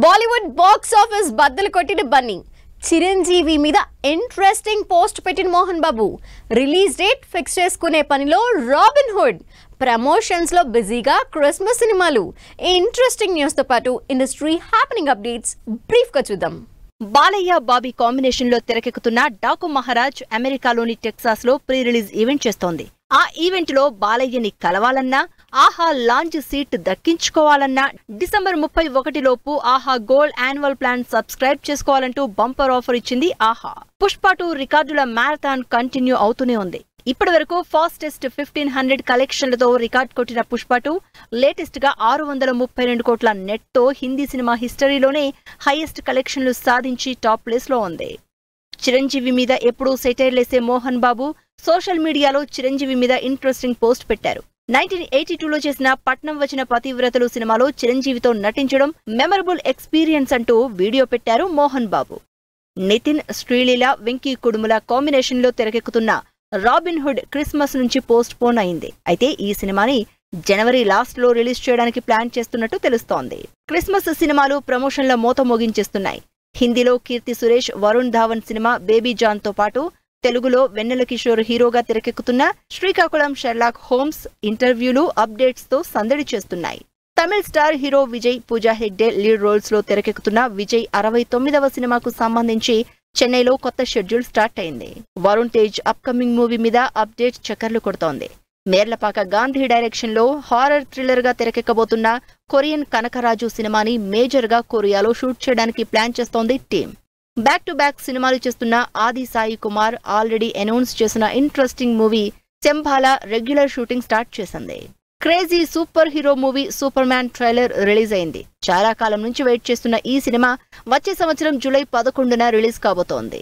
Bollywood box office బద్దలు కొట్టిన బన్నీ చిరంజీవి మీద ఇంట్రెస్టింగ్ పోస్ట్ పెట్టిన Mohan Babu release date fix చేసుకునే పనిలో రాబిన్ హుడ్ ప్రమోషన్స్ లో బిజీగా క్రిస్మస్ సినిమాలు ఇంట్రెస్టింగ్ న్యూస్ తో పాటు ఇండస్ట్రీ హ్యాపెనింగ్ అప్డేట్స్ బ్రీఫ్ గా చూద్దాం. బాలయ్య బాబీ కాంబినేషన్ లో తెరకెక్కుతున్న డాకు మహారాజ్ అమెరికాలోని టెక్సాస్ లో ప్రీ రిలీజ్ ఈవెంట్ చేస్తోంది. ఆ ఈవెంట్ లో బాలయ్యని కలవాలన్నా, ఆహా లాంచ్ సీట్ దక్కించుకోవాలన్నా డిసెంబర్ 31 లోపు Aha gold annual plan subscribe చేసుకోవాలంటూ బంపర్ ఆఫర్ ఇచ్చింది ఆహా. పుష్ప 2 రికార్డుల మ్యారథాన్ కంటిన్యూ అవుతూనే ఉంది. ఇప్పటి వరకు ఫాస్టెస్ట్ 1500 కలెక్షన్లతో రికార్డ్ కొట్టిన పుష్ప 2 లేటెస్ట్ గా 632 కోట్ల నెట్ తో హిందీ సినిమా హిస్టరీలోనే హైయెస్ట్ కలెక్షన్లు సాధించి టాప్ ప్లేస్ లో ఉంది. చిరంజీవి మీద ఎప్పుడూ సెటైర్లేసే మోహన్ బాబు సోషల్ మీడియాలో చిరంజీవి మీద ఇంట్రెస్టింగ్ పోస్ట్ పెట్టారు. 1982లో చేసిన పట్నం వచ్చిన పతివ్రతలు సినిమాలో చిరంజీవితో నటించడం మెమరబుల్ ఎక్స్పీరియన్స్ అంటూ వీడియో పెట్టారు మోహన్ బాబు. నితిన్, శ్రీలీల, వెంకీ కుడుముల కాంబినేషన్ లో తెరకెక్కుతున్న రాబిన్ హుడ్ క్రిస్మస్ నుంచి పోస్ట్ పోన్ అయింది. అయితే ఈ సినిమాని జనవరి లాస్ట్ లో రిలీజ్ చేయడానికి ప్లాన్ చేస్తున్నట్టు తెలుస్తోంది. క్రిస్మస్ సినిమాలు ప్రమోషన్ల మోత మోగించేస్తున్నాయి. హిందీలో Keerthy Suresh, Varun Dhawan cinema Baby John తో పాటు తెలుగులో వెన్నెల కిషోర్ హీరోగా తెరకెక్కుతున్న శ్రీకాకుళం షెర్లాక్ హోమ్స్ ఇంటర్వ్యూలు అప్డేట్స్ తో సందడి చేస్తున్నాయి. తమిళ star hero Vijay, Pooja Hegde lead roles లో తెరకెక్కుతున్న విజయ్ 69వ సినిమాకు సంబంధించి చెన్నైలో కొత్త షెడ్యూల్ స్టార్ట్ అయింది. వరుణ్ తేజ్ అప్కమింగ్ మూవీ మీద అప్డేట్ చక్కర్లు కొడుతోంది. మేర్లపాక గాంధీ డైరెక్షన్ లో హారర్ థ్రిల్లర్ గా తెరకెక్కబోతున్న కొరియన్ కనకరాజు సినిమాని మేజర్ గా కొరియాలో షూట్ చేయడానికి ప్లాన్ చేస్తోంది టీం. బ్యాక్ టు బ్యాక్ సినిమాలు చేస్తున్న ఆది సాయి కుమార్ ఆల్రెడీ అనౌన్స్ చేసిన interesting movie Shambhala regular shooting start చేసింది. Crazy superhero movie Superman trailer release అయింది. చాలా కాలం నుంచి వెయిట్ చేస్తున్న ఈ సినిమా వచ్చే సంవత్సరం జూలై 11న రిలీజ్ కాబోతోంది.